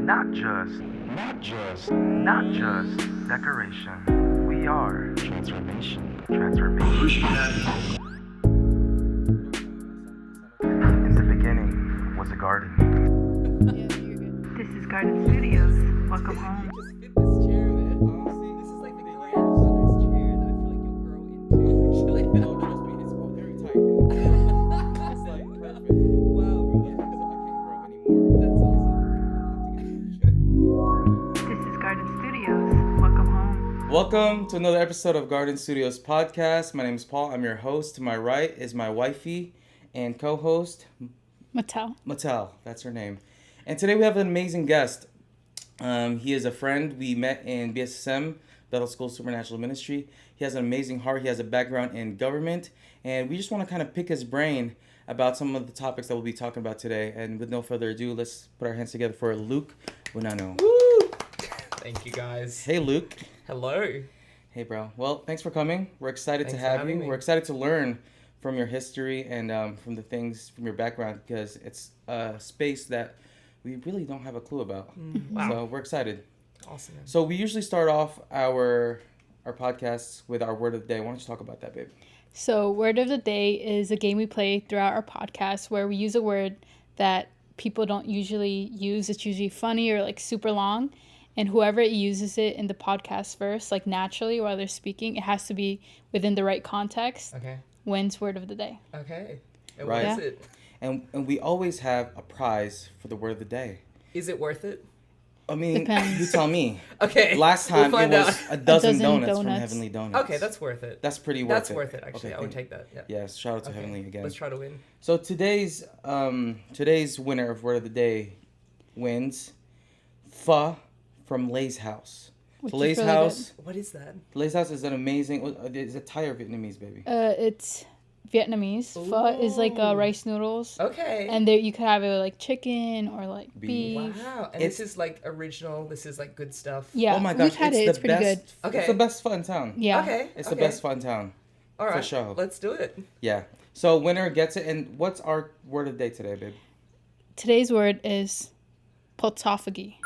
Not just decoration. We are transformation. In the beginning was a garden. This is Garden Studios. Welcome home. Just fit this chair, man. Honestly, this is like the grandfather's chair that I feel like you'll grow into. Actually, no, trust me, it's all very tight. It's like perfect. Wow, bro. Yeah, because I can't grow anymore. That's awesome. This is Garden Studios. Welcome home. Welcome to another episode of Garden Studios podcast. My name is Paul. I'm your host. To my right is my wifey and co-host Mattel. That's her name. And today we have an amazing guest. He is a friend we met in BSSM, Bethel School Supernatural Ministry. He has an amazing heart. He has a background in government. And we just want to kind of pick his brain about some of the topics that we'll be talking about today. And with no further ado, let's put our hands together for Luke Bonanno. Woo! Thank you, guys. Hey, Luke. Hello. Hey, bro. Well, thanks for coming. We're excited Thanks to for have having you. me. We're excited to learn from your history and from the things from your background because it's a space that we really don't have a clue about. Wow. So we're excited. Awesome. Man. So we usually start off our podcasts with our word of the day. Why don't you talk about that, babe? So, Word of the Day is a game we play throughout our podcast where we use a word that people don't usually use. It's usually funny or like super long. And whoever uses it in the podcast verse, like naturally while they're speaking, it has to be within the right context, Okay. wins Word of the Day. Okay. And Right. what is it? And we always have a prize for the word of the day. Is it worth it? I mean, Depends. you tell me. Okay. Last time we'll it find was out. a dozen dozen donuts from donuts. Heavenly Donuts. Okay, that's worth it. That's pretty worth That's it. worth it, actually. Okay, I would take that. Yeah. Yes, shout out to Okay. Heavenly again. Let's try to win. So today's winner of word of the day wins pho from Lay's House. Which So is Lay's really House. What is that? Lay's House is an amazing. Is it Thai or Vietnamese, baby? It's Vietnamese. Pho is like Ooh. rice noodles. Okay. And there you could have it with like chicken or like Beef. beef. Wow. And It's- this is like original. This is like good stuff. Yeah, Oh my we've gosh, had it's it. the It's pretty best. good. Okay. It's the best fun in town. Yeah. Okay. It's okay. the best fun in town. All right. for sure. Let's do it. Yeah. So winner gets it. And what's our word of the day today, babe? Today's word is potophagy.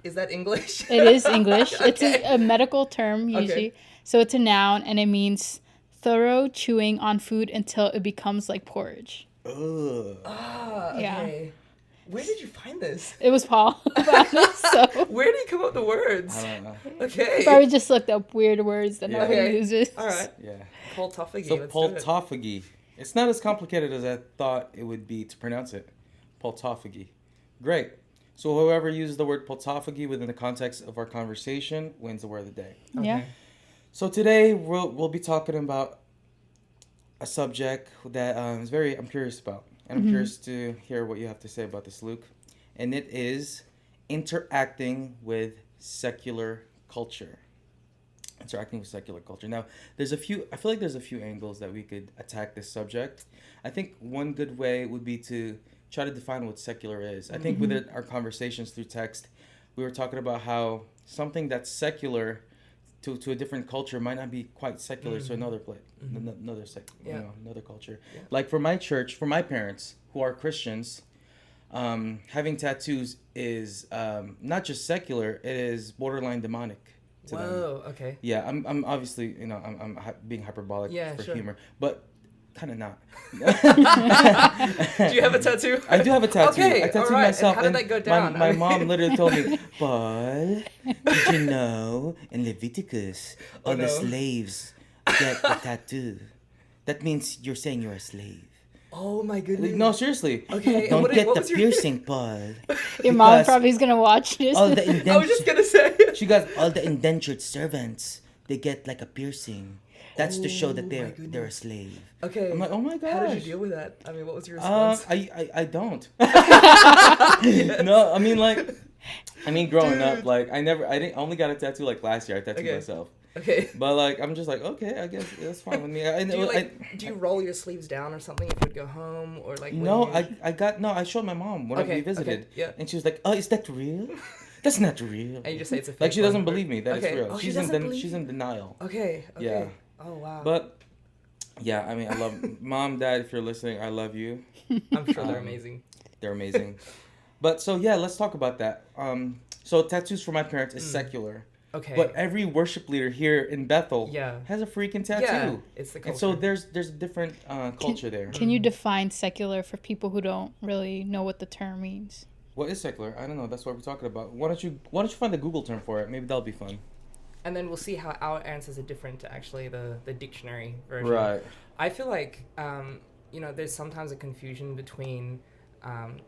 Is that English? It is English. It's Okay. a medical term usually. So it's a noun and it means thorough chewing on food until it becomes like porridge. Ugh. Ah, Yeah. okay. Where did you find this? It was Paul. So Where do you come up with the words? I don't know. Okay. probably just looked up weird words that Yeah. nobody Okay. uses. All right. Yeah. Poltophagy. So Let's do it. poltophagy. It's not as complicated as I thought it would be to pronounce it. Poltophagy. Great. So whoever uses the word poltophagy within the context of our conversation wins the word of the day. Yeah. Okay. So today we'll be talking about a subject that I'm curious about, and I'm curious to hear what you have to say about this, Luke. And it is interacting with secular culture. Interacting with secular culture. Now, I feel like there's a few angles that we could attack this subject. I think one good way would be to try to define what secular is. I think within our conversations through text, we were talking about how something that's secular to a different culture might not be quite secular to another place, Yeah. another culture. Yeah. Like for my church, for my parents who are Christians, having tattoos is not just secular; it is borderline demonic to them. Whoa. Okay. Yeah, I'm obviously being hyperbolic Yeah, for sure. humor, but kind of not. Do you have a tattoo? I do have a tattoo. Okay, I tattooed all right. myself. And how did that go down? My I mean- mom literally told me, Paul, did you know in Leviticus all the no. slaves get a tattoo? That means you're saying you're a slave. Oh my goodness. No, seriously. Okay, and Don't what get the was your- piercing, Paul. Your mom Because probably is going to watch this. all the I was just gonna say. she got all the indentured servants. They get like a piercing. That's to show that Oh, my they're a goodness. slave. Okay. I'm like, oh my gosh. How did you deal with that? I mean, what was your response? I don't. No, I mean growing up, Dude. like I only got a tattoo like last year. I tattooed Okay. myself. Okay. But like I'm just like, okay, I guess that's fine with me. Do you roll your sleeves down or something if you would go home or like? when No, you- I showed my mom when we Okay, visited. okay, yeah. And she was like, "Oh, is that real? That's not real." And you just say it's a fake Like she one, doesn't or- believe me that Okay. it's real. Oh, she she's doesn't believe she's you? in denial. Okay. Okay. Yeah. Oh wow. But yeah, I mean I love Mom, Dad, if you're listening, I love you. I'm sure they're um, amazing. They're amazing. But so yeah, let's talk about that. So tattoos for my parents is secular. Okay. But every worship leader here in Bethel has a freaking tattoo. Yeah, it's the culture. And so there's a different culture there. Can you define secular for people who don't really know what the term means? What is secular? I don't know. That's what we're talking about. Why don't you find the Google term for it? Maybe that'll be fun. And then we'll see how our answers are different to actually the dictionary version. Right. I feel like, there's sometimes a confusion between,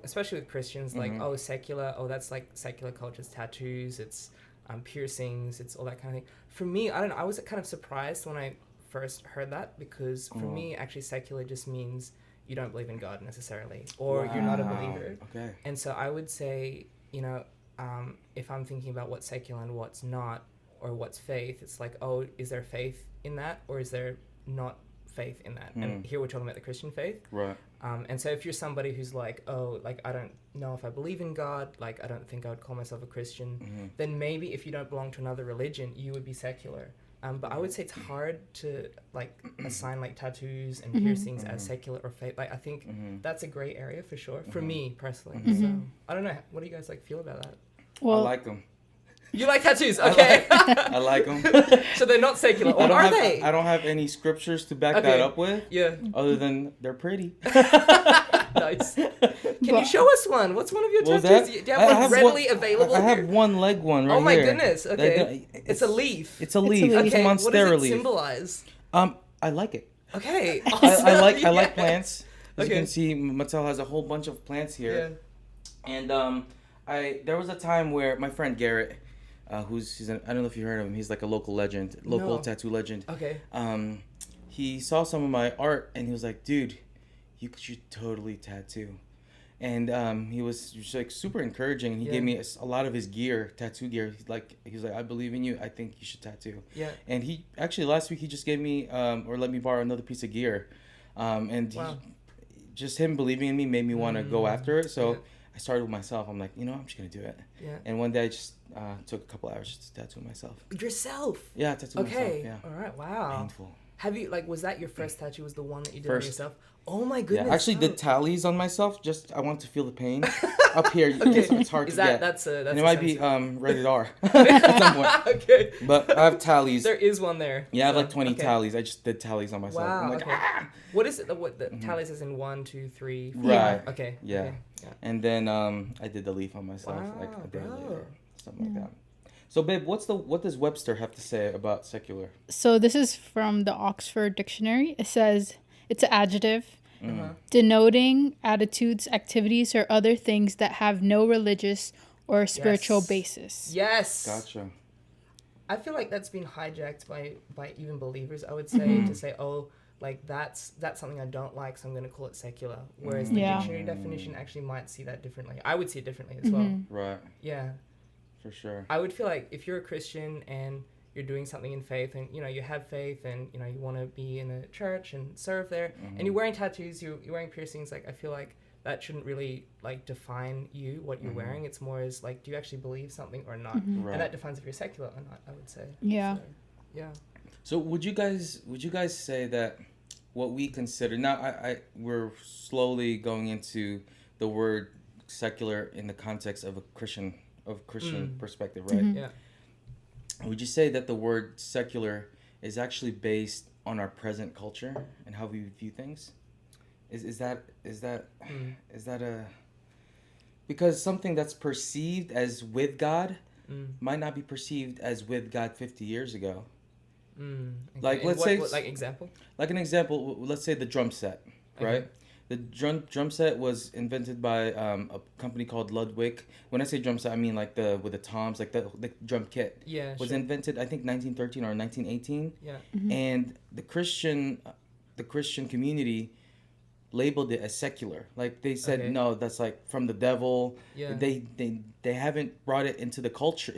especially with Christians, like, secular, that's like secular culture's tattoos, it's piercings, it's all that kind of thing. For me, I don't know, I was kind of surprised when I first heard that, because for me, actually, secular just means you don't believe in God necessarily, or you're not a believer. Okay. And so I would say, if I'm thinking about what's secular and what's not, or what's faith, it's like, is there faith in that, or is there not faith in that? And here we're talking about the Christian faith. Right. And so if you're somebody who's like, I don't know if I believe in God, like I don't think I would call myself a Christian, then maybe if you don't belong to another religion, you would be secular. But I would say it's hard to like assign like tattoos and piercings as secular or faith. Like I think that's a gray area for sure, for me personally. So I don't know. What do you guys like feel about that? Well, I like them. You like tattoos, okay? I like them. So they're not secular, or are they? I don't have any scriptures to back that up with. Yeah. Other than they're pretty. Nice. Can you show us one? What's one of your tattoos? Do you have one readily available? I have here? one leg one right here. Oh my goodness. Okay. It's a leaf. It's a leaf. It's Okay. a What monstera does it leaf. symbolize? I like it. Okay. Awesome. I like plants. As you Okay. can see, Mattel has a whole bunch of plants here. Yeah. And there was a time where my friend Garrett, I don't know if you heard of him. He's like a local tattoo legend. Okay. He saw some of my art and he was like, "Dude, you should totally tattoo." And he was just like super encouraging. And he gave me a lot of his gear, tattoo gear. He was like, "I believe in you. I think you should tattoo." Yeah. And he actually last week he just gave me or let me borrow another piece of gear, and just him believing in me made me want to go after it. So. Yeah. I started with myself. I'm like, I'm just gonna do it. Yeah. And one day I just took a couple hours just to tattoo myself. Yourself. Yeah, tattoo myself. Okay. Yeah. All right. Wow. Painful. Have you was that your first tattoo? Was the one that you did on First. yourself? Oh my goodness. Yeah, I actually did tallies on myself. Just I want to feel the pain up here. Okay. It's hard to get. That's and it might be rated R at some point. Okay. But I have tallies. There is one there. Yeah, I have like 20 Okay. tallies. I just did tallies on myself. Wow. I'm like, Okay. What is it? What the tallies is in 1, 2, 3, 4. Right. Okay. Yeah. Okay. Yeah. And then I did the leaf on myself like a day later, something like that. So, babe, what does Webster have to say about secular? So this is from the Oxford Dictionary. It says it's an adjective denoting attitudes, activities, or other things that have no religious or spiritual basis. Yes. Gotcha. I feel like that's been hijacked by even believers, I would say, to say, like that's something I don't like, so I'm going to call it secular. Whereas the dictionary definition actually might see that differently. I would see it differently as well. Right. Yeah. For sure. I would feel like if you're a Christian and you're doing something in faith and, you have faith and, you want to be in a church and serve there and you're wearing tattoos, you're wearing piercings, like I feel like that shouldn't really like define you, what you're wearing. It's more as like, do you actually believe something or not? Right. And that defines if you're secular or not, I would say. Yeah. So, yeah. So would you guys say that what we consider now, we're slowly going into the word secular in the context of a Christian perspective, right? Yeah. Would you say that the word secular is actually based on our present culture and how we view things? Is that a because something that's perceived as with God might not be perceived as with God 50 years ago. Okay. Like, And let's say like example? Like an example, let's say the drum set, right? The drum set was invented by a company called Ludwig. When I say drum set, I mean like with the toms, like the drum kit. Yeah, was invented, I think, 1913 or 1918. Yeah. And the Christian community labeled it as secular. Like they said, no, that's like from the devil. Yeah. They haven't brought it into the culture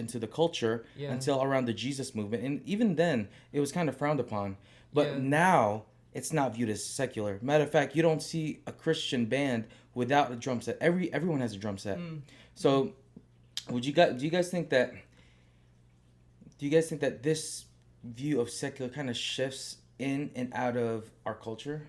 until around the Jesus movement, and even then it was kind of frowned upon. But now it's not viewed as secular. Matter of fact, you don't see a Christian band without a drum set. Everyone has a drum set. So, do you guys think that this view of secular kind of shifts in and out of our culture?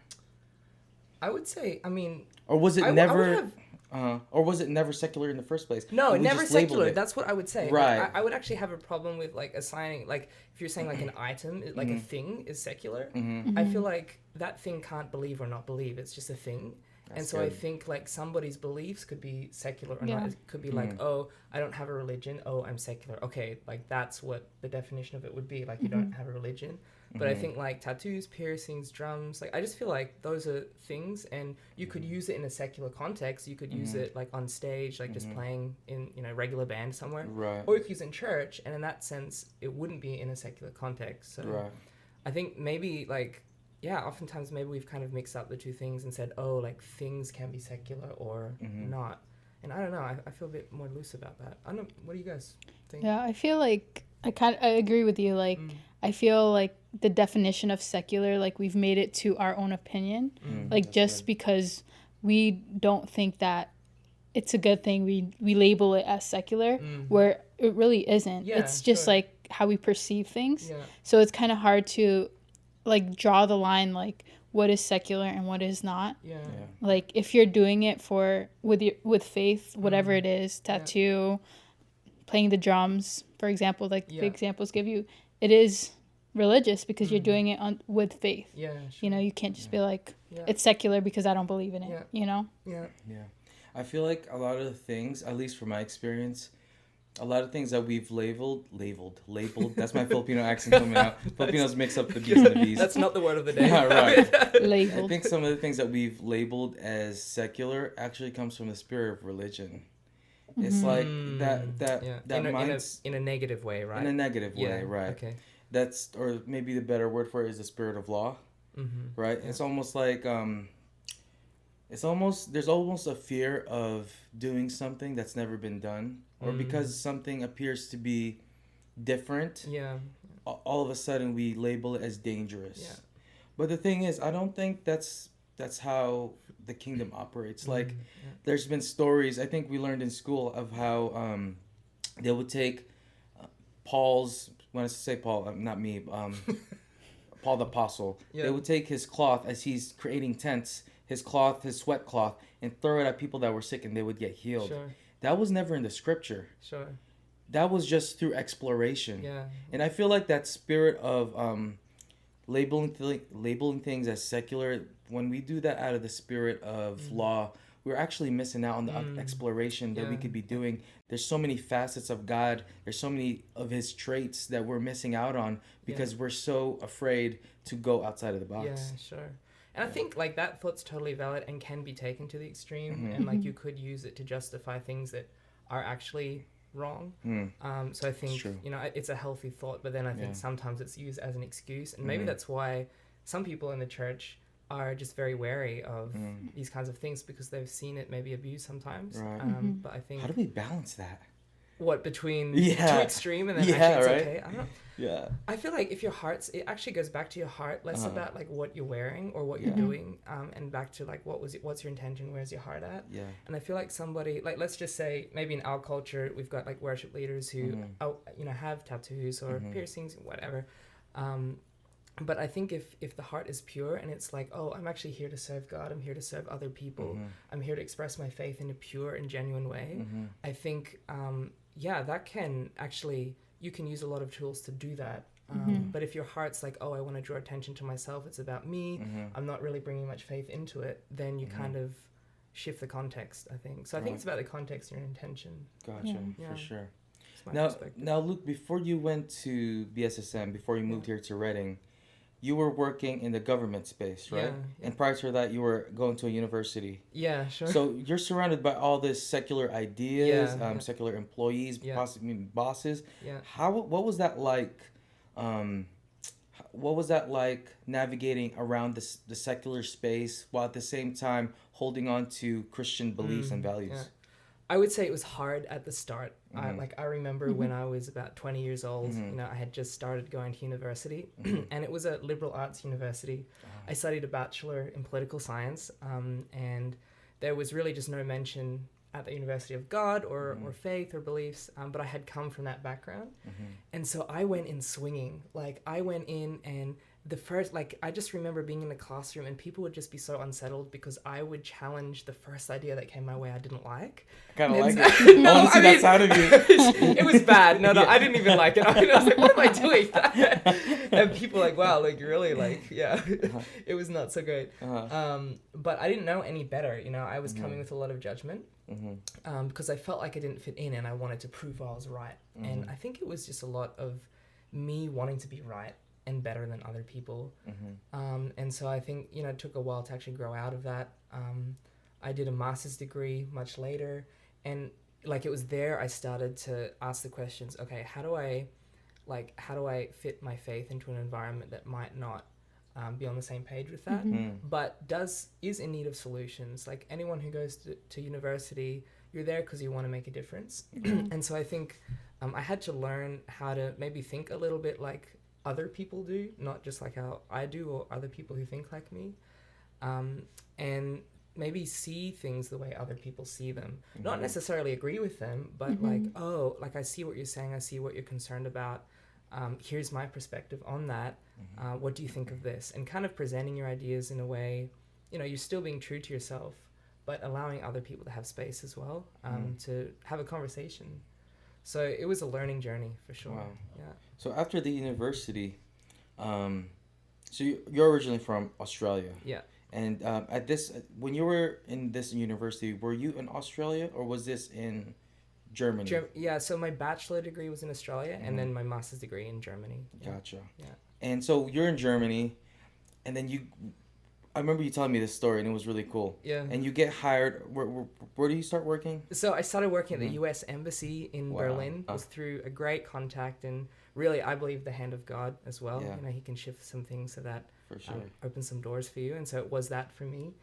I would say, I mean... Or was it never... Or was it never secular in the first place? No, And we never just labeled secular. it? That's what I would say. Right. Like, I would actually have a problem with like assigning, like if you're saying like an item, like a thing is secular. I feel like that thing can't believe or not believe. It's just a thing. And so I think like somebody's beliefs could be secular or not. It could be like, oh, I don't have a religion. Oh, I'm secular. Okay, like that's what the definition of it would be. Like you don't have a religion. But I think like tattoos, piercings, drums, like I just feel like those are things, and you could use it in a secular context. You could use it like on stage, like just playing in, you know, regular band somewhere. Right. Or you could use it in church, and in that sense, it wouldn't be in a secular context. So Right. I think maybe like, yeah, oftentimes maybe we've kind of mixed up the two things and said, oh, like things can be secular or not. And I don't know, I feel a bit more loose about that. I don't know, what do you guys think? Yeah, I feel like I agree with you. Like, I feel like the definition of secular, like we've made it to our own opinion. Like just because we don't think that it's a good thing, we label it as secular, where it really isn't. Yeah, it's just sure. like how we perceive things. Yeah. So it's kind of hard to like draw the line, like what is secular and what is not. Yeah. Like if you're doing it with faith, whatever it is, tattoo, playing the drums, for example, like the examples give you, it is religious because you're doing it with faith. Yeah, sure. You know, you can't just be like, it's secular because I don't believe in it. Yeah. You know? Yeah. Yeah. I feel like a lot of the things, at least from my experience, a lot of things that we've labeled, that's my Filipino accent coming out. Filipinos mix up the B's and the B's. That's not the word of the day. Yeah, right. I Labeled. think some of the things that we've labeled as secular actually comes from the spirit of religion. It's like that mind's in a negative way, right? in a negative way, right? Okay. That's, or maybe the better word for it is the spirit of law, right? It's almost like there's almost a fear of doing something that's never been done, or because something appears to be different. Yeah. All of a sudden we label it as dangerous. Yeah. But the thing is, I don't think that's how the kingdom operates. Like, there's been stories, I think we learned in school, of how they would take Paul's, when I say Paul, not me, Paul the Apostle, they would take his cloth as he's creating tents, his sweat cloth, and throw it at people that were sick and they would get healed. Sure. That was never in the scripture. Sure. That was just through exploration. Yeah. And I feel like that spirit of labeling things as secular, when we do that out of the spirit of law, we're actually missing out on the exploration that we could be doing. There's so many facets of God. There's so many of his traits that we're missing out on because we're so afraid to go outside of the box. Yeah, sure. And I think like that thought's totally valid and can be taken to the extreme, and like you could use it to justify things that are actually wrong. So I think, you know, it's a healthy thought, but then I think sometimes it's used as an excuse, and maybe that's why some people in the church are just very wary of these kinds of things because they've seen it maybe abused sometimes. Right. But I think How do we balance that? what between Yeah. too extreme and then Yeah, actually it's right? okay. I don't know. Yeah. I feel like if your heart's, it actually goes back to your heart, less about like what you're wearing or what you're doing, and back to like what's your intention, where's your heart at? Yeah. And I feel like somebody, like let's just say maybe in our culture we've got like worship leaders who you know have tattoos or piercings, whatever. But I think if the heart is pure and it's like, oh, I'm actually here to serve God, I'm here to serve other people, I'm here to express my faith in a pure and genuine way, I think, that can actually, you can use a lot of tools to do that. But if your heart's like, oh, I want to draw attention to myself, it's about me, I'm not really bringing much faith into it, then you kind of shift the context, I think. So I think it's about the context and your intention. Gotcha, Yeah. for sure. It's my Now, perspective. Luke, before you went to BSSM, before you moved here to Reading, you were working in the government space, right? Yeah. And prior to that, you were going to a university. Yeah, sure. So you're surrounded by all this secular ideas, Yeah. secular employees, possibly bosses. Yeah. What was that like? What was that like navigating around the secular space while at the same time holding on to Christian beliefs and values? Yeah. I would say it was hard at the start. I remember when I was about 20 years old, you know, I had just started going to university and it was a liberal arts university. I studied a bachelor in political science, and there was really just no mention at the University of God or faith or beliefs, but I had come from that background. And so I went in swinging. Like I went in and the first, like, I just remember being in the classroom and people would just be so unsettled because I would challenge the first idea that came my way I didn't like. I kind of like And- it. No, I want to see I that mean- side of you. It was bad. No, Yeah. I didn't even like it. I was like, what am I doing? And people were like, wow, like, really? Like, yeah. It was not so great. But I didn't know any better. You know, I was coming with a lot of judgment because I felt like I didn't fit in and I wanted to prove I was right. And I think it was just a lot of me wanting to be right and better than other people. And so I think, you know, it took a while to actually grow out of that. I did a master's degree much later, and like it was there I started to ask the questions, okay, how do I fit my faith into an environment that might not be on the same page with that, but is in need of solutions. Like anyone who goes to university, you're there because you want to make a difference. And so I think I had to learn how to maybe think a little bit like other people do, not just like how I do or other people who think like me, and maybe see things the way other people see them. Not necessarily agree with them, but like, oh, like I see what you're saying, I see what you're concerned about. Here's my perspective on that. What do you think of this? And kind of presenting your ideas in a way, you know, you're still being true to yourself, but allowing other people to have space as well, to have a conversation. So it was a learning journey for sure. Wow. Yeah. So after the university, so you're originally from Australia. Yeah. And when you were in this university, were you in Australia or was this in Germany? Yeah, so my bachelor degree was in Australia and then my master's degree in Germany. Yeah. Gotcha. Yeah. And so you're in Germany, and then I remember you telling me this story, and it was really cool. Yeah. And you get hired. Where do you start working? So I started working at the U.S. Embassy in Wow. Berlin. It was through a great contact and really, I believe, the hand of God as well. Yeah. You know, He can shift some things so that For sure. open some doors for you. And so it was that for me.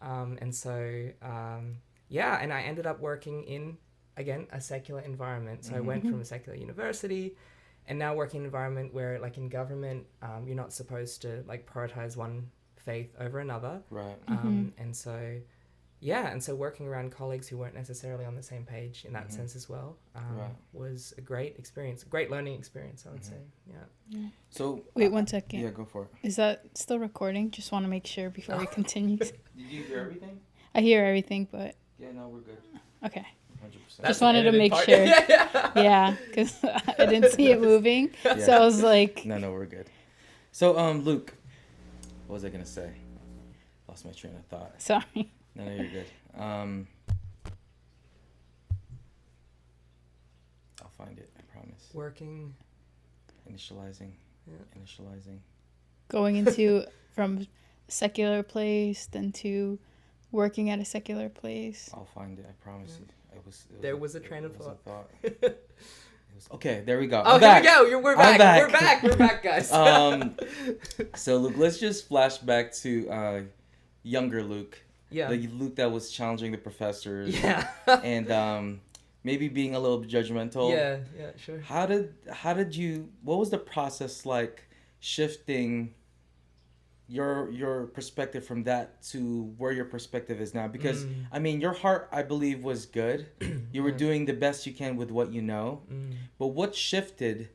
And so, and I ended up working in, again, a secular environment. So I went from a secular university and now working in an environment where, like in government, you're not supposed to like prioritize one faith over another. Right. And so working around colleagues who weren't necessarily on the same page in that sense as well was a great experience, a great learning experience, I would say. Yeah. So Wait 1 second. Yeah, go for it. Is that still recording? Just want to make sure before we continue. Did you hear everything? I hear everything, but Yeah, no, we're good. okay. 100%. Just wanted to an make edited part. sure. Yeah, because I didn't see it moving, so I was like, No, we're good. So, Luke, what was I gonna say? Lost my train of thought. sorry. No, you're good. I'll find it. I promise. Working. Initializing. Yeah. Initializing. Going into from secular place then to working at a secular place. I'll find it. I promise you. There was a train of thought. Okay, there we go. Oh, I'm here back. we go. We're I'm back. back. We're back, guys. So Luke, let's just flash back to younger Luke. Yeah. The Luke that was challenging the professors. Yeah. And maybe being a little bit judgmental. Yeah, sure. How did you? What was the process like, shifting your perspective from that to where your perspective is now? Because I mean, your heart, I believe, was good. You were doing the best you can with what you know. But what shifted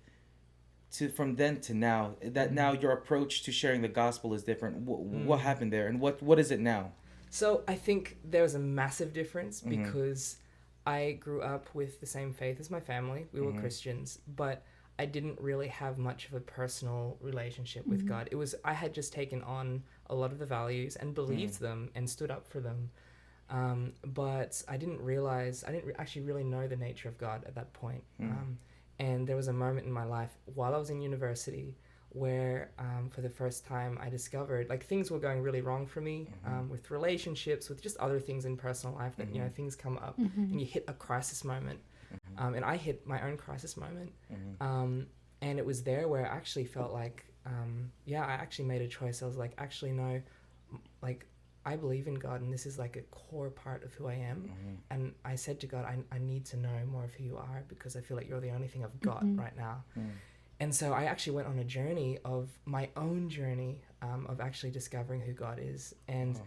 from then to now? That now your approach to sharing the gospel is different. What happened there, and what is it now? So I think there's a massive difference because I grew up with the same faith as my family. We were Christians, but I didn't really have much of a personal relationship with God. I had just taken on a lot of the values and believed them and stood up for them. But I didn't actually really know the nature of God at that point. And there was a moment in my life while I was in university where for the first time I discovered like things were going really wrong for me with relationships, with just other things in personal life that, you know, things come up and you hit a crisis moment. And I hit my own crisis moment. And it was there where I actually felt like, I actually made a choice. I was like, actually, no, like, I believe in God, and this is like a core part of who I am. And I said to God, I need to know more of who you are because I feel like you're the only thing I've got right now. And so I actually went on a journey of my own journey of actually discovering who God is. And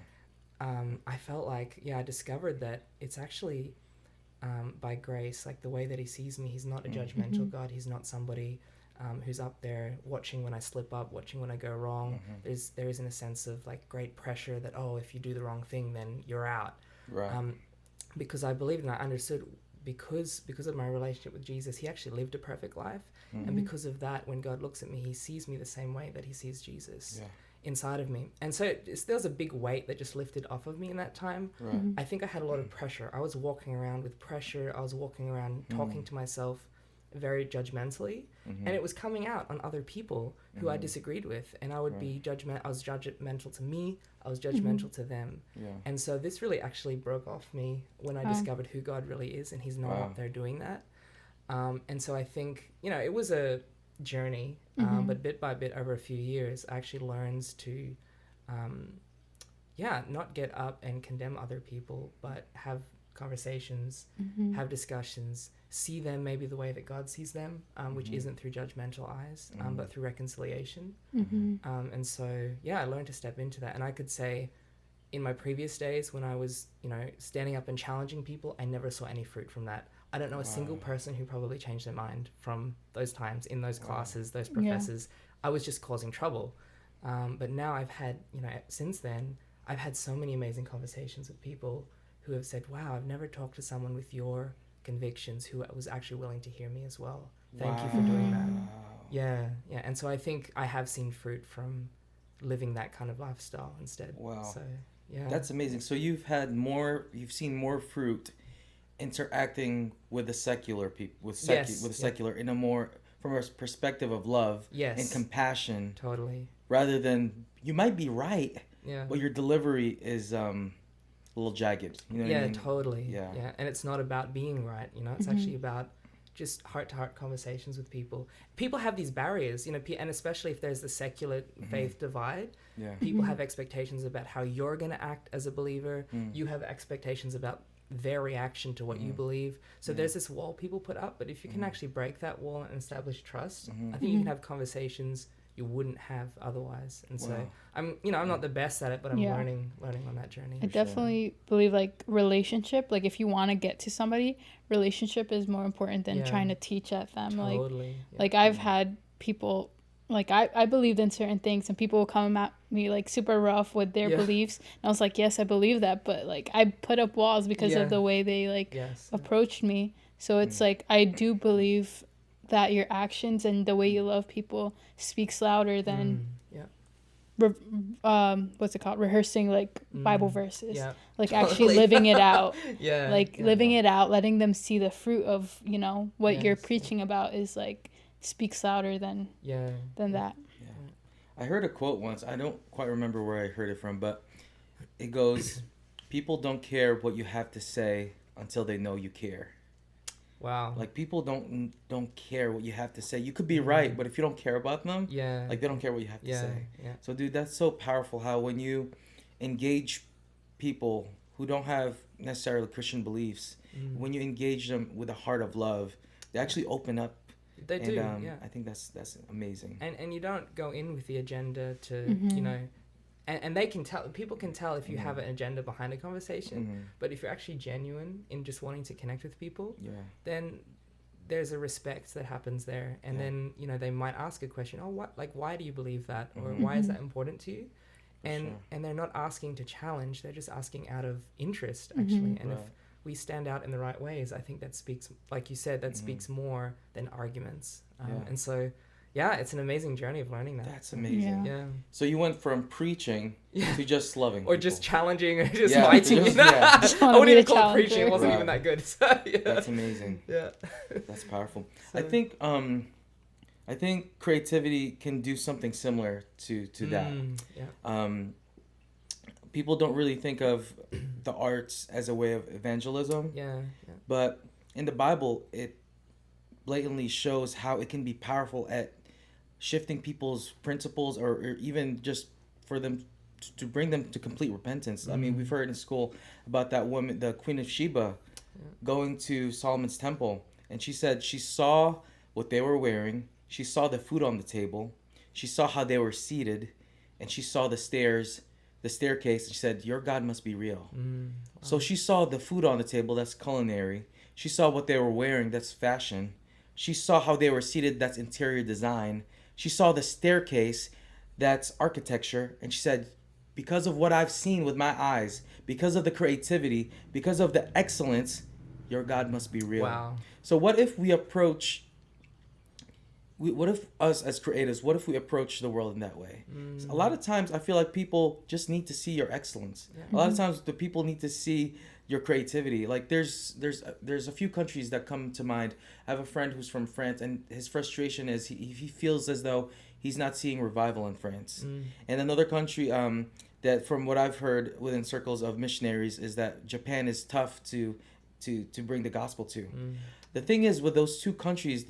I felt like, I discovered that it's actually by grace, like the way that he sees me. He's not a judgmental God. He's not somebody who's up there watching when I slip up, watching when I go wrong. There isn't a sense of like great pressure that, oh, if you do the wrong thing, then you're out. Right. Because I believed and I understood, because of my relationship with Jesus, he actually lived a perfect life. And because of that, when God looks at me, he sees me the same way that he sees Jesus inside of me. And so there was a big weight that just lifted off of me in that time. Right. I think I had a lot of pressure. I was walking around with pressure. I was walking around talking to myself very judgmentally, and it was coming out on other people who I disagreed with, and I would be I was judgmental to me, I was judgmental to them. And so this really actually broke off me when I discovered who God really is, and he's not up there doing that. And so I think, it was a journey, but bit by bit over a few years, I actually learned to not get up and condemn other people, but have conversations, have discussions, see them maybe the way that God sees them, which isn't through judgmental eyes, but through reconciliation. And so, I learned to step into that. And I could say in my previous days when I was, standing up and challenging people, I never saw any fruit from that. I don't know a single person who probably changed their mind from those times in those classes, those professors. I was just causing trouble. But now I've had, since then, I've had so many amazing conversations with people who have said, wow, I've never talked to someone with your convictions who was actually willing to hear me as well. Thank you for doing that. Yeah. And so I think I have seen fruit from living that kind of lifestyle instead. Wow. So, That's amazing. So you've seen more fruit interacting with the secular people, with the secular in a more, from a perspective of love and compassion. Totally. Rather than, you might be right, Yeah. but your delivery is a little jagged. You know what I mean? Totally. Yeah. And it's not about being right, it's actually about just heart-to-heart conversations with people. People have these barriers, and especially if there's the secular faith divide, people have expectations about how you're going to act as a believer. You have expectations about their reaction to what you believe. So there's this wall people put up, but if you can actually break that wall and establish trust, I think you can have conversations you wouldn't have otherwise. And so I'm not the best at it, but I'm learning on that journey. I definitely believe relationship, if you want to get to somebody, relationship is more important than trying to teach at them. Totally. I've had people, I believed in certain things and people will come at me super rough with their beliefs. And I was like, yes, I believe that. But I put up walls because of the way they approached me. So it's I do believe that your actions and the way you love people speaks louder than rehearsing Bible verses. Actually living it out. Living it out, letting them see the fruit of what you're preaching about is speaks louder than that. I heard a quote once. I don't quite remember where I heard it from, but it goes, people don't care what you have to say until they know you care. Wow. People don't care what you have to say. You could be right, but if you don't care about them, they don't care what you have to say. Yeah. So, dude, that's so powerful how when you engage people who don't have necessarily Christian beliefs, when you engage them with a heart of love, they actually open up. They do, I think that's amazing. And you don't go in with the agenda to, and they can tell, people can tell if you have an agenda behind a conversation, but if you're actually genuine in just wanting to connect with people, then there's a respect that happens there. And then, they might ask a question, why do you believe that? Or why is that important to you? And they're not asking to challenge, they're just asking out of interest, actually. And if we stand out in the right ways, I think that speaks, like you said, that speaks more than arguments. And so, it's an amazing journey of learning that. That's amazing. Yeah. So you went from preaching to just loving or people. Just challenging or just fighting. I wouldn't even call it preaching. It wasn't even that good. So, That's amazing. Yeah. That's powerful. So, I think creativity can do something similar to that. People don't really think of the arts as a way of evangelism. But in the Bible, it blatantly shows how it can be powerful at shifting people's principles or even just for them to bring them to complete repentance. I mean, we've heard in school about that woman, the Queen of Sheba, going to Solomon's temple. And she said she saw what they were wearing. She saw the food on the table. She saw how they were seated. And she saw the staircase. And she said, your God must be real. Wow. So she saw the food on the table. That's culinary. She saw what they were wearing. That's fashion. She saw how they were seated, that's interior design. She saw the staircase, that's architecture. And she said, because of what I've seen with my eyes, because of the creativity, because of the excellence, your God must be real. Wow. So what if we approach, what if us as creatives, what if we approach the world in that way? A lot of times I feel like people just need to see your excellence. A lot of times the people need to see your creativity. Like there's a few countries that come to mind. I have a friend who's from France, and his frustration is he feels as though he's not seeing revival in France. And another country that from what I've heard within circles of missionaries is that Japan is tough to bring the gospel to. The thing is with those two countries,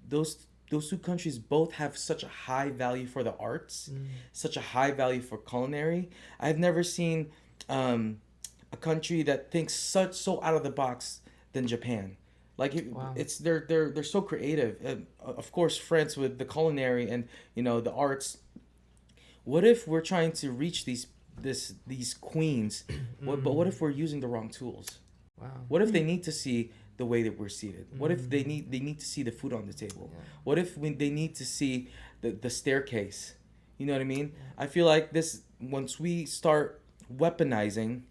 those two countries both have such a high value for the arts, such a high value for culinary. I've never seen a country that thinks so out of the box than Japan. Like it's they're so creative. Of course, France with the culinary and the arts. What if we're trying to reach these queens? But what if we're using the wrong tools? Wow. What if they need to see the way that we're seated? What if they need to see the food on the table? What if they need to see the staircase? You know what I mean? I feel like once we start weaponizing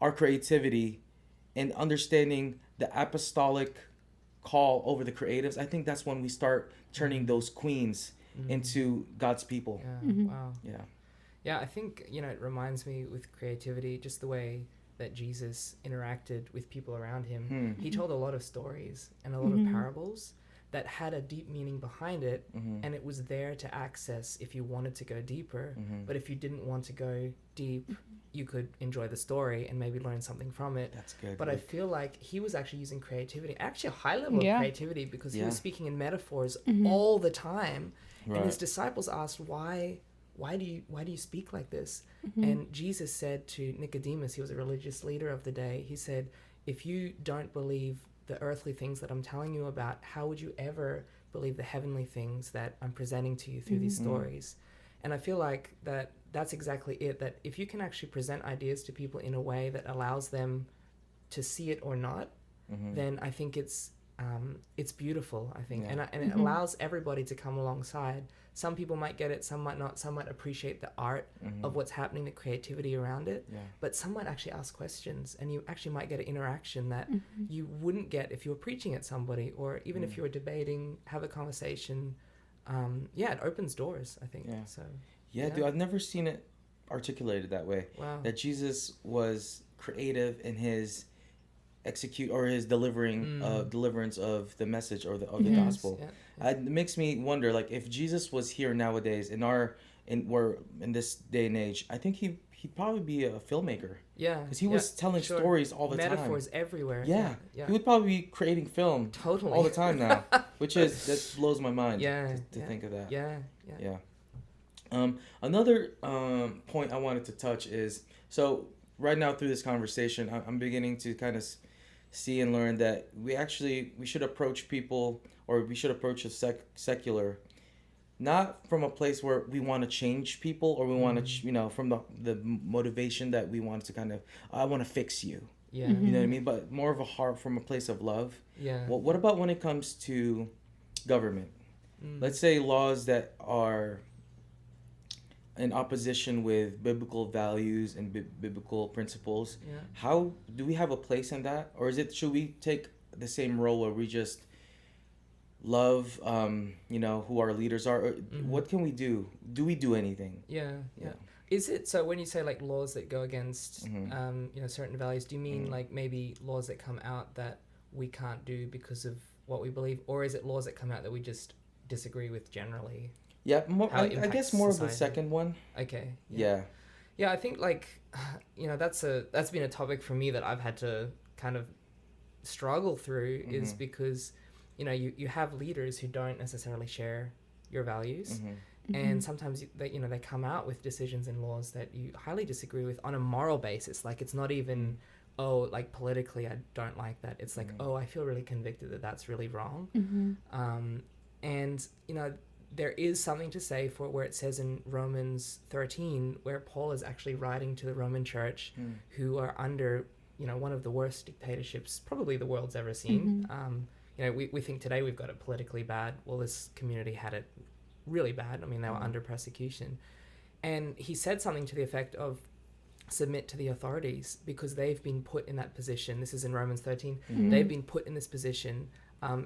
our creativity and understanding the apostolic call over the creatives, I think that's when we start turning those queens into God's people. Wow. Yeah, I think, it reminds me with creativity, just the way that Jesus interacted with people around him. He told a lot of stories and a lot of parables that had a deep meaning behind it, and it was there to access if you wanted to go deeper. But if you didn't want to go deep, you could enjoy the story and maybe learn something from it. That's good. But I feel like he was actually using creativity, actually a high level of creativity, because he was speaking in metaphors all the time. Right. And his disciples asked, why do you speak like this? And Jesus said to Nicodemus, he was a religious leader of the day, he said, if you don't believe the earthly things that I'm telling you about, how would you ever believe the heavenly things that I'm presenting to you through these stories? And I feel like that's exactly it, that if you can actually present ideas to people in a way that allows them to see it or not, then I think it's beautiful, I think. And it allows everybody to come alongside. Some people might get it, some might not. Some might appreciate the art of what's happening, the creativity around it. But some might actually ask questions, and you actually might get an interaction that you wouldn't get if you were preaching at somebody, or even if you were debating, have a conversation. It opens doors, I think. So. Yeah, dude, I've never seen it articulated that way. Wow. That Jesus was creative in his his deliverance of the message or the gospel. It makes me wonder, like, if Jesus was here nowadays in this day and age, I think he'd probably be a filmmaker. Yeah, because he was telling stories all the time. Metaphors everywhere. Yeah, he would probably be creating film all the time now, that blows my mind. To think of that. Yeah. Another point I wanted to touch is, so right now through this conversation, I'm beginning to kind of see and learn that we should approach people, or we should approach the secular, not from a place where we want to change people, or we want to, from the motivation that we want to kind of, I want to fix you. Yeah. You know what I mean? But more of a heart from a place of love. Yeah. Well, what about when it comes to government? Let's say laws that are in opposition with biblical values and biblical principles. How do we have a place in that, or should we take the same role where we just love who our leaders are? What can we do? Do we do anything? Yeah. Is it so when you say like laws that go against certain values, do you mean like maybe laws that come out that we can't do because of what we believe, or is it laws that come out that we just disagree with generally? Yeah, I guess more society. Of the second one. Okay. Yeah. I think that's been a topic for me that I've had to kind of struggle through, is because you have leaders who don't necessarily share your values, and sometimes they come out with decisions and laws that you highly disagree with on a moral basis. Like, it's not even politically I don't like that. It's like, I feel really convicted that that's really wrong. And there is something to say for where it says in Romans 13, where Paul is actually writing to the Roman church, who are under, one of the worst dictatorships probably the world's ever seen. you know, we think today we've got it politically bad. Well, this community had it really bad. I mean, they were under persecution. And he said something to the effect of, submit to the authorities, because they've been put in that position. This is in Romans 13. They've been put in this position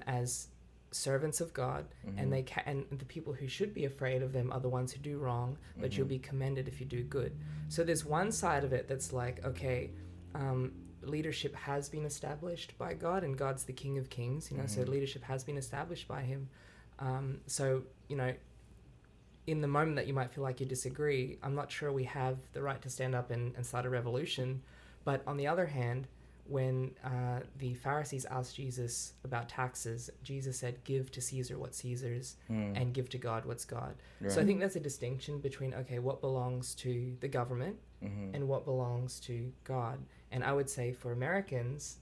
as servants of God, and and the people who should be afraid of them are the ones who do wrong, but you'll be commended if you do good. So there's one side of it that's like, okay, leadership has been established by God, and God's the King of Kings, you know, so leadership has been established by him. So, you know, in the moment that you might feel like you disagree, I'm not sure we have the right to stand up and start a revolution. But on the other hand, when the Pharisees asked Jesus about taxes, Jesus said, give to Caesar what's Caesar's and give to God what's God. Right. So I think there's a distinction between, okay, what belongs to the government and what belongs to God. And I would say for Americans,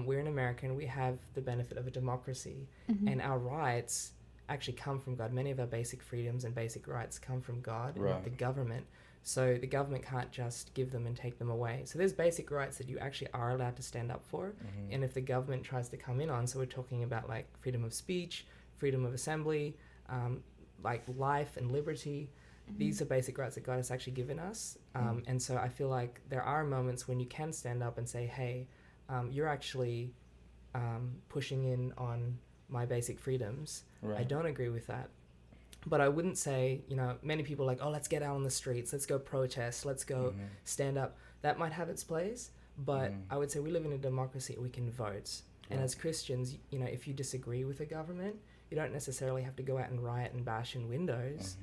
we're an American, we have the benefit of a democracy, and our rights actually come from God. Many of our basic freedoms and basic rights come from God, and not the government. So the government can't just give them and take them away. So there's basic rights that you actually are allowed to stand up for. And if the government tries to come in on, so we're talking about like freedom of speech, freedom of assembly, like life and liberty, these are basic rights that God has actually given us. And so I feel like there are moments when you can stand up and say, hey, you're actually pushing in on my basic freedoms. I don't agree with that. But I wouldn't say, you know, many people are like, oh, let's get out on the streets, let's go protest, let's go stand up. That might have its place, but I would say we live in a democracy, we can vote. And as Christians, you know, if you disagree with the government, you don't necessarily have to go out and riot and bash in windows,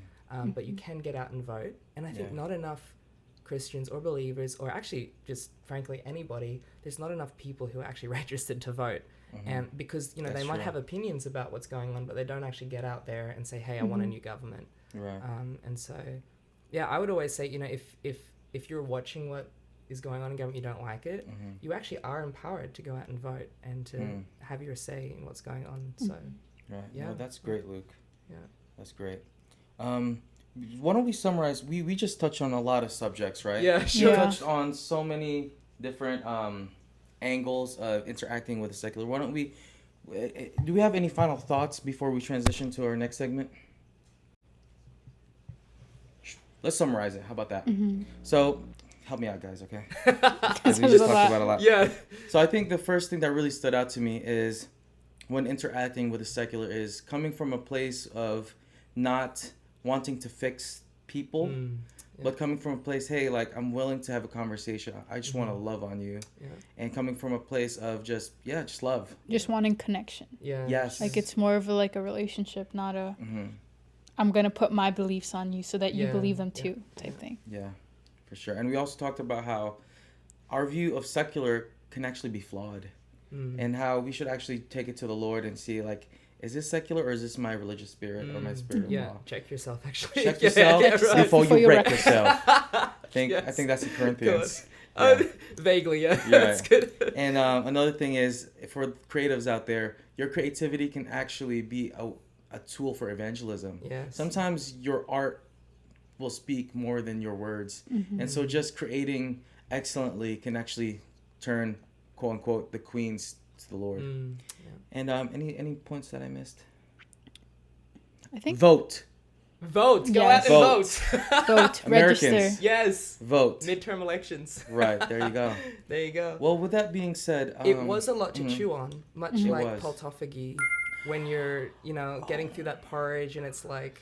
but you can get out and vote. And I think not enough Christians or believers, or actually just frankly anybody, there's not enough people who are actually registered to vote. And because, you know, they might have opinions about what's going on, but they don't actually get out there and say, hey, I want a new government. And so, yeah, I would always say, you know, if you're watching what is going on in government, you don't like it, you actually are empowered to go out and vote and to have your say in what's going on. So, yeah, no, that's great, Luke. Yeah, that's great. Why don't we summarize? We just touched on a lot of subjects, right? Yeah, sure. We touched on so many different angles of interacting with the secular. Why don't we, do we have any final thoughts before we transition to our next segment? Let's summarize it. How about that? So, help me out, guys, okay? Because we just talked about a lot. Yeah. So I think the first thing that really stood out to me is when interacting with the secular is coming from a place of not wanting to fix people, but coming from a place, hey, like, I'm willing to have a conversation. I just want to love on you. And coming from a place of just love. Just wanting connection. Yeah. Yes. Like, it's more of a relationship, not a, I'm going to put my beliefs on you so that you believe them too type thing. Yeah, for sure. And we also talked about how our view of secular can actually be flawed. And how we should actually take it to the Lord and see, like, is this secular or is this my religious spirit or my spirit of law? Check yourself, actually. Check yourself before you wreck yourself. I think that's the Corinthians. Vaguely, that's good. And another thing is, for creatives out there, your creativity can actually be a tool for evangelism. Yes. Sometimes your art will speak more than your words. And so just creating excellently can actually turn, quote unquote, the queens to the Lord. And any points that I missed? I think vote. Go out and vote. Vote. Register. Yes. Vote. Midterm elections. Right, there you go. There you go. Well, with that being said, it was a lot to chew on, much like was. poltophagy, when you're, you know, getting through that porridge and it's like,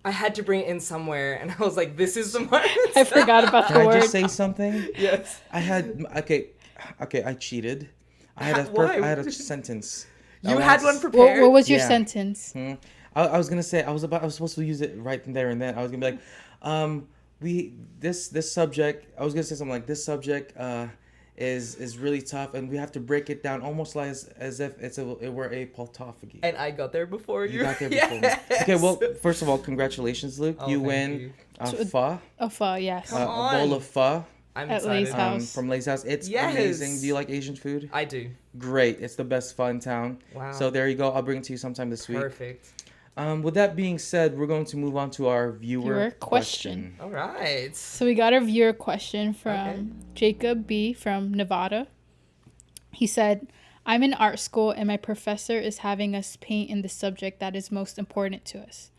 I had to bring it in somewhere, and I was like, this is the moment. I forgot about the Can word. I just say something? Yes. I had, okay, I cheated. I had a sentence. You had one prepared? What was your sentence? I was gonna say I was supposed to use it right there and then. I was gonna be like, this subject. I was gonna say something like, this subject is really tough, and we have to break it down almost like as if it were a poltophagy. And I got there before you. You got there before me. Okay, well, first of all, congratulations, Luke. You win pho. A pho, yes. A bowl of pho. I'm at excited. Lay's house. From Lay's house. It's amazing. Do you like Asian food? I do. Great. It's the best pho in town. Wow. So there you go. I'll bring it to you sometime this week. Perfect. With that being said, we're going to move on to our viewer question. All right. So we got a viewer question from Jacob B. from Nevada. He said, I'm in art school and my professor is having us paint in the subject that is most important to us.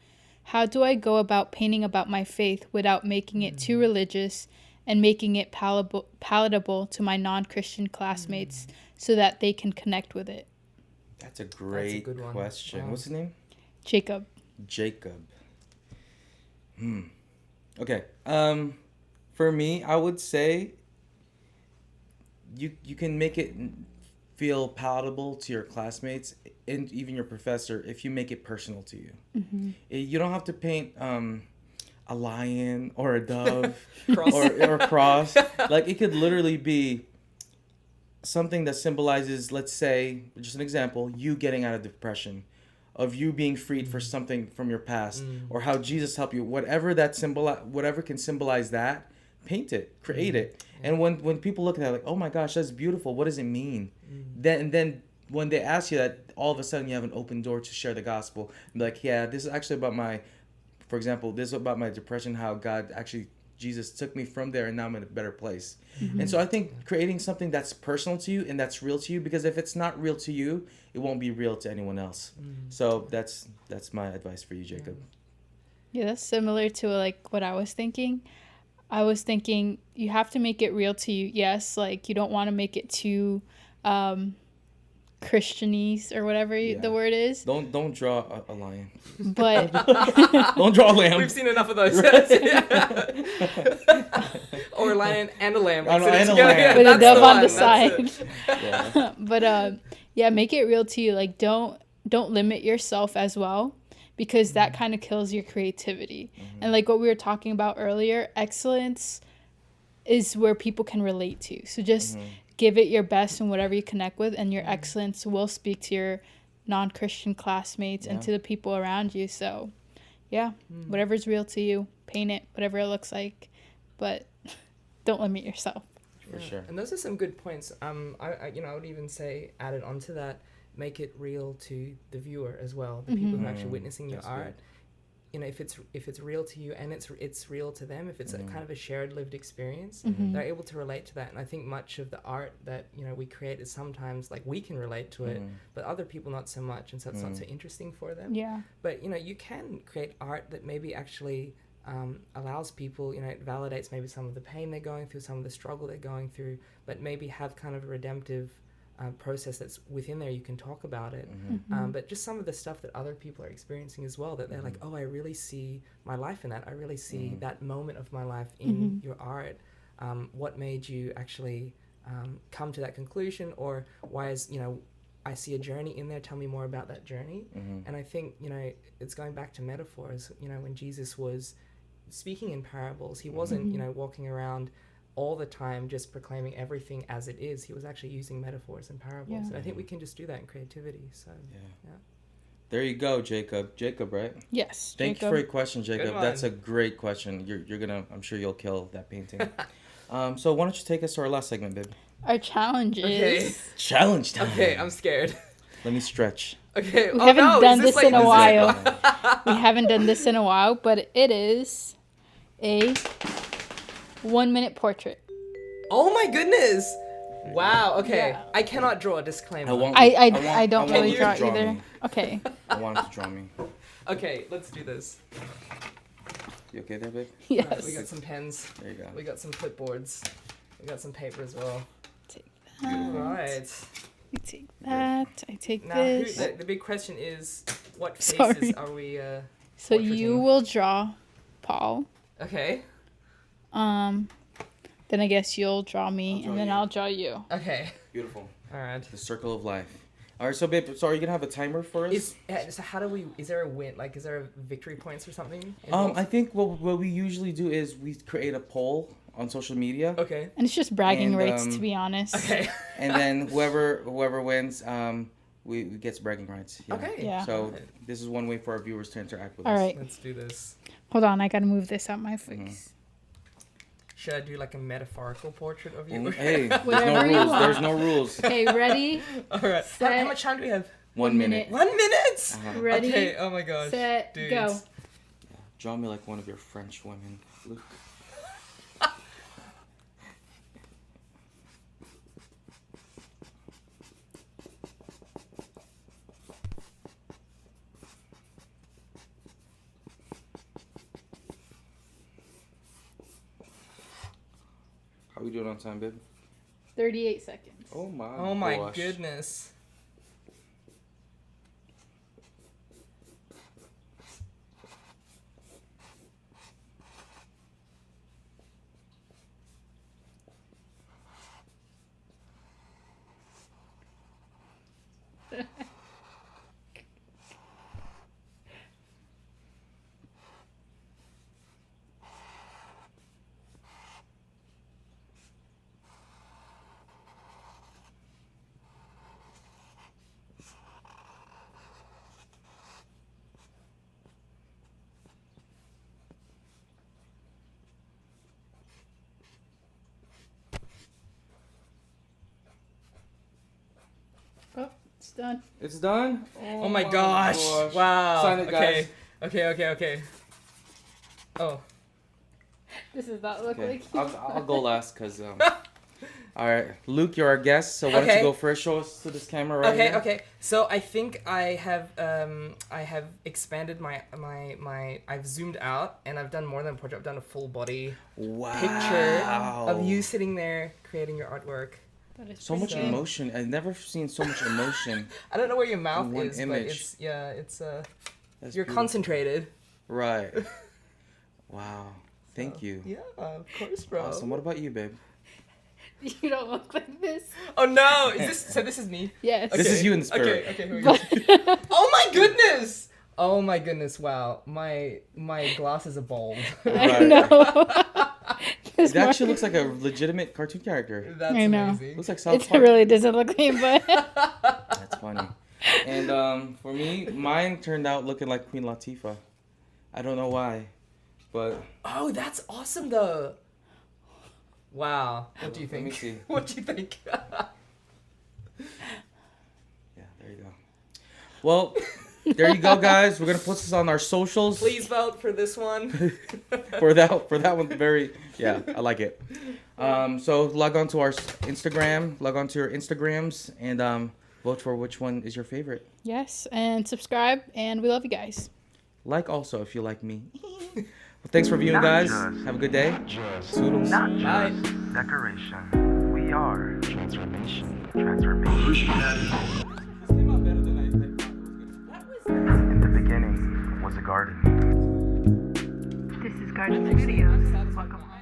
How do I go about painting about my faith without making it too religious and making it palatable to my non-Christian classmates so that they can connect with it? That's a great good one. question. Wow. What's his name? Jacob. Okay. For me, I would say you can make it feel palatable to your classmates and even your professor if you make it personal to you. You don't have to paint a lion or a dove or a cross. Like, it could literally be something that symbolizes, let's say, just an example, you getting out of depression, of you being freed for something from your past, or how Jesus helped you. Whatever whatever can symbolize that, paint it, create it. And when people look at that, like, oh my gosh, that's beautiful. What does it mean? Then when they ask you that, all of a sudden you have an open door to share the gospel. And be like, yeah, this is actually about for example, this is about my depression, how Jesus took me from there and now I'm in a better place. And so I think creating something that's personal to you and that's real to you, because if it's not real to you, it won't be real to anyone else. So that's my advice for you, Jacob. Yeah, that's similar to like what I was thinking. I was thinking you have to make it real to you. Yes, like you don't want to make it too Christianese or whatever the word is. Don't draw a lion. But don't draw a lamb. We've seen enough of those. Or a lion and a lamb. And a lamb. With a That's dove the on one. the That's side. Yeah. But yeah, make it real to you. Like don't limit yourself as well, because that kind of kills your creativity. And like what we were talking about earlier, excellence is where people can relate to. So just give it your best in whatever you connect with, and your excellence will speak to your non-Christian classmates and to the people around you. So yeah, whatever's real to you, paint it, whatever it looks like, but don't limit yourself. For sure. And those are some good points. I would even say, added onto that, make it real to the viewer as well, the people who are actually witnessing your art. Good. You know, if it's real to you and it's real to them, if it's a kind of a shared lived experience, they're able to relate to that. And I think much of the art that we create is sometimes like we can relate to it, but other people not so much, and so it's not so interesting for them. Yeah. But you can create art that maybe actually allows people, it validates maybe some of the pain they're going through, some of the struggle they're going through, but maybe have kind of a redemptive process that's within there. You can talk about it, but just some of the stuff that other people are experiencing as well, that they're like, oh, I really see my life in that. I really see that moment of my life in your art. What made you actually come to that conclusion, or why is, I see a journey in there. Tell me more about that journey. And I think, it's going back to metaphors. When Jesus was speaking in parables, he wasn't, walking around all the time just proclaiming everything as it is. He was actually using metaphors and parables. And I think we can just do that in creativity. So yeah. There you go, Jacob. Jacob, right? Yes. Thank you for your question, Jacob. Good one. That's a great question. You're gonna, I'm sure you'll kill that painting. So why don't you take us to our last segment, babe? Our challenge is... Okay. Challenge time. Okay, I'm scared. Let me stretch. Okay. We haven't done this in a while. Okay. We haven't done this in a while, but it is a 1-minute portrait. Oh my goodness! Wow. Okay. Yeah. I cannot draw a disclaimer. I don't really you draw to either. me. Okay. I want him to draw me. Okay, let's do this. You okay there, babe? Yes. Alright, we got some pens. There you go. We got some clipboards. We got some paper as well. Take All that. right. I take that. I take Now, this. the big question is, what faces Sorry. are we? So portraiting? you will draw Paul. Okay. Then I guess you'll draw me, I'll draw and then you. I'll draw you. Okay. Beautiful. All right. The circle of life. All right, so babe, so are you gonna have a timer for us? So how do we? Is there a win? Like, is there a victory points or something? I think what we usually do is we create a poll on social media. Okay. And it's just bragging And, rights, to be honest. Okay. And then whoever wins, we gets bragging rights. Yeah. Okay. Yeah. So this is one way for our viewers to interact with All us. right. Let's do this. Hold on, I gotta move this out my face. Should I do like a metaphorical portrait of you? Hey, there's no Whatever you rules. want. There's no rules. Okay, ready? All right. Set. How much time do we have? 1 minute. 1 minute. Ready? Okay. Oh my gosh. Set, Dudes. go. Draw me like one of your French women, Luke. How we doing on time, babe? 38 seconds. Oh my. Oh my gosh. goodness. Oh, it's done. It's done. Oh my gosh. Wow. Sign it, guys. Okay. Oh. This does not look Okay, like you. I'll go last because. All right, Luke, you're our guest, so why don't you Okay. go first? Show us to this camera right here. Okay. So I think I have expanded my I've zoomed out and I've done more than a portrait. I've done a full body Wow. picture of you sitting there creating your artwork. That is So much pretty good. emotion. I've never seen so much emotion. I don't know where your mouth One is, image. but it's That's you're beautiful. concentrated. Right. Wow. Thank you. Yeah, of course, bro. Awesome. What about you, babe? You don't look like this. Oh no! This is me? Yes. This is you in the spirit. Okay, here we go. But Oh my goodness! Oh my goodness! Wow, my glasses are bald. I Right. know. It actually looks like a legitimate cartoon character. That's I know. amazing. Looks like South It Park. really doesn't look like him, but That's funny. And for me, mine turned out looking like Queen Latifah. I don't know why, but Oh, that's awesome though. Wow. What do you Let me think? see. What do you think? yeah, there you go. Well, there you go, guys. We're gonna put this on our socials. Please vote for this one. for that one. Very I like it. So log on to our Instagram, log on to your Instagrams, and vote for which one is your favorite. yes, and subscribe, and we love you guys. Like also if you like me. Well, thanks for viewing, Not guys. just- Have a good day. Just Toodles. not Bye. just decoration. We are transformation. Transformation. In the beginning was a garden. This is Garden Studios. Welcome home.